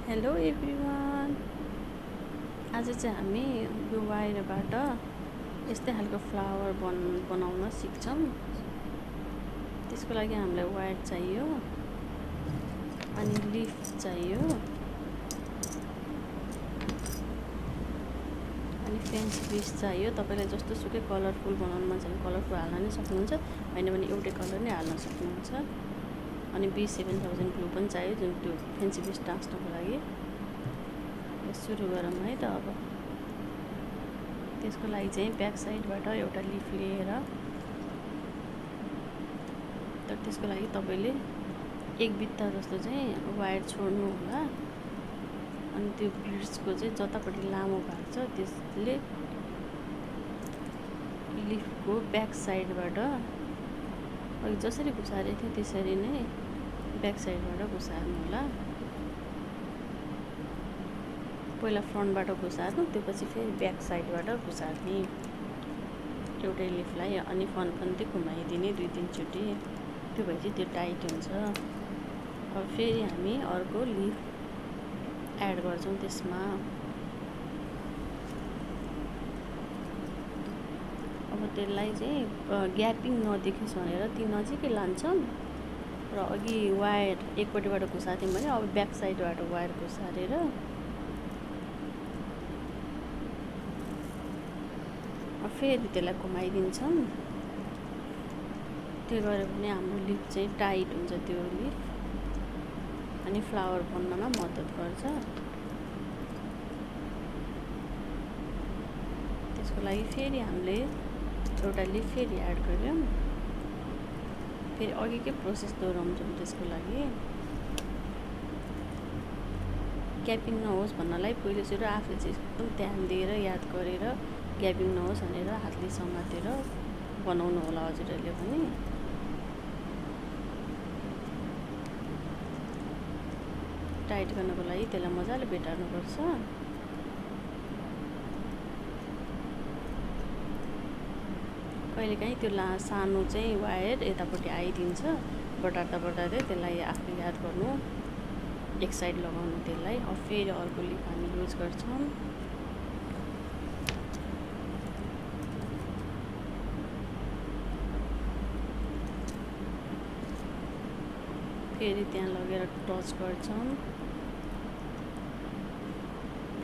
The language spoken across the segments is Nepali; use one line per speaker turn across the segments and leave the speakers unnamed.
Hello everyone. आज चाहिँ हामी यो वायरबाट यस्तै खालको फ्लावर बनाउन सिक्छौँ। त्यसको लागि हामीलाई वायर चाहियो अनि लिफ चाहियो अनि फेन्सी पिस चाहियो। तपाईँलाई जस्तो सुकै कलरफुल बनाउनु मन छ भने कलरफुल हाल्न नै सक्नुहुन्छ, होइन भने एउटै कलर नै हाल्न सक्नुहुन्छ। अनि B7000 ग्लु पनि चाहियो, जुन त्यो फेन्सी पिस टाँस्नको लागि। सुरु गरौँ है त। अब त्यसको लागि चाहिँ ब्याक साइडबाट एउटा लिफ लिएर, तर त्यसको लागि तपाईँले एक बित्ता जस्तो चाहिँ वायर छोड्नु होला। अनि त्यो बिड्सको चाहिँ जतापट्टि लामो भाग छ त्यसले लिफको ब्याक साइडबाट अघि जसरी घुसारेको थियो त्यसरी नै ब्याक साइडबाट घुसार्नु होला। पहिला फ्रन्टबाट घुसार्नु, त्यसपछि फेरि ब्याक साइडबाट घुसार्ने एउटै लिफलाई। अनि फन्फन्ती घुमाइदिने 2-3 चोटि, त्यो भएपछि त्यो टाइट हुन्छ। अब फेरि हामी अर्को लिफ एड गर्छौँ त्यसमा। अब त्यसलाई चाहिँ ग्यापिङ नदेखोस् भनेर ती नजिकै लान्छौँ र अघि वायर एकपट्टिबाट घुसार्थ्यौँ भने अब ब्याक साइडबाट वायर घुसारेर फेरि त्यसलाई घुमाइदिन्छौँ। त्यो गऱ्यो भने हाम्रो लिफ चाहिँ टाइट हुन्छ। त्यो लिफ अनि फ्लावर बन्नमा मद्दत गर्छ। त्यसको लागि फेरि हामीले एउटा लिफ फेरि एड गऱ्यौँ। फेरि अघिकै प्रोसेस दोहोऱ्याउँछौँ। त्यसको लागि ग्यापिङ नहोस् भन्नलाई पहिलो सुरु आफूले चाहिँ एकदम ध्यान दिएर याद गरेर ग्यापिङ नहोस् भनेर हातले समातेर बनाउनु होला हजुरहरूले पनि। टाइट गर्नको लागि त्यसलाई मजाले भेटार्नुपर्छ। कहिलेकाहीँ त्यो सानो चाहिँ वायर यतापट्टि आइदिन्छ, बटार्दा बटार्दै त्यसलाई आफूले याद गर्नु, एक साइड लगाउनु त्यसलाई। अब फेरि अर्को लिफ हामी युज गर्छौँ। फेरि त्यहाँ लगेर टच गर्छौँ।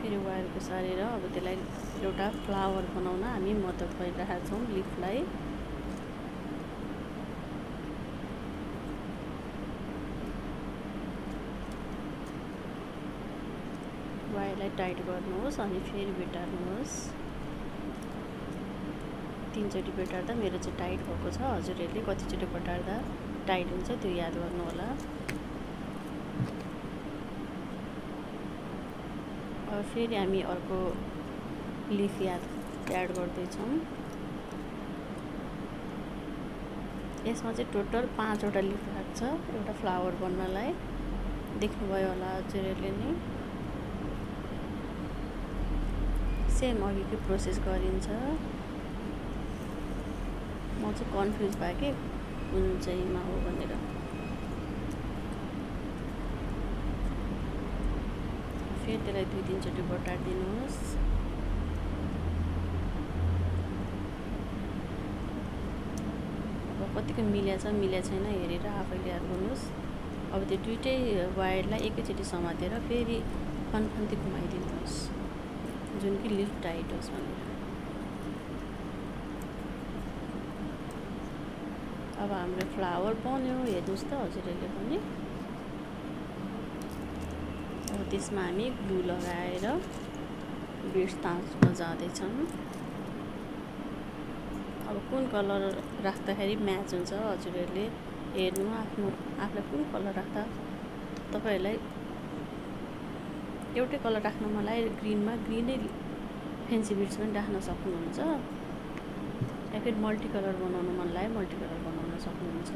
फेरि वायर घुसारेर अब त्यसलाई एउटा फ्लावर बनाउन हामी मद्दत गरिरहेका छौँ लिफलाई। वायरलाई टाइट गर्नुहोस् अनि फेरि भेटार्नुहोस्। 3 चोटि भेटार्दा मेरो चाहिँ टाइट भएको छ। हजुरहरूले कतिचोटि भेटार्दा टाइट हुन्छ त्यो याद गर्नु होला। अब फेरि हामी अर्को लिफ एड गर्दैछौँ। यसमा चाहिँ टोटल 5वटा लिफ लाग्छ एउटा फ्लावर बन्नलाई। देख्नुभयो होला हजुरहरूले नै। सेम अघिकै प्रोसेस गरिन्छ। म चाहिँ कन्फ्युज भएँ कि कुन चाहिँमा हो भनेर। फेरि त्यसलाई 2-3 चोटि बटारिदिनुहोस्। अब कतिको मिल्या छैन हेरेर आफैले याद गर्नुहोस्। अब त्यो दुइटै वायरलाई एकैचोटि समातेर फेरि फन्फन्ती घुमाइदिनुहोस्, जुन कि लिफ टाइट होस् भनेर। अब हाम्रो फ्लावर बन्यो, हेर्नुहोस् त हजुरहरूले पनि। अब त्यसमा हामी ग्लु लगाएर बिड्स ताँच्न जाँदैछौँ। अब कुन कलर राख्दाखेरि म्याच हुन्छ हजुरहरूले हेर्नु। आफूलाई कुन कलर राख्दा तपाईँहरूलाई एउटै कलर राख्न मन लाग्यो ग्रिनमा ग्रिनै फेन्सी बिड्स पनि राख्न सक्नुहुन्छ, या फेरि मल्टी कलर बनाउनु मन लाग्यो मल्टी कलर बनाउन सक्नुहुन्छ।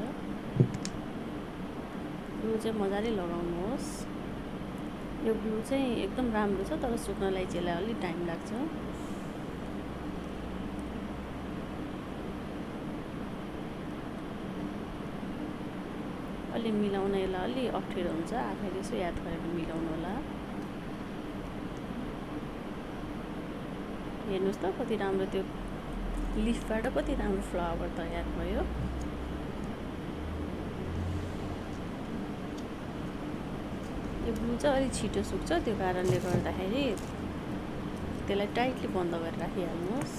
ग्लु चाहिँ मजाले लगाउनुहोस्। यो ग्लु चाहिँ एकदम राम्रो छ, तर सुक्नलाई चाहिँ यसलाई अलिक टाइम लाग्छ। अलि मिलाउन यसलाई अलि अप्ठ्यारो हुन्छ, आफैले यसो याद गरेर मिलाउनु होला। हेर्नुहोस् त कति राम्रो त्यो लिफबाट कति राम्रो फ्लावर तयार भयो। यो ब्लु चाहिँ अलिक छिटो सुक्छ, त्यो कारणले गर्दाखेरि त्यसलाई टाइटली बन्द गरेर राखिहाल्नुहोस्।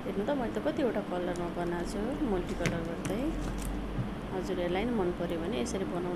हेर्नु त मैले त कतिवटा कलरमा बनाएको छु, मल्टी कलर गर्दै। हजुरहरूलाई नि मन पर्यो भने यसरी बनाउनु।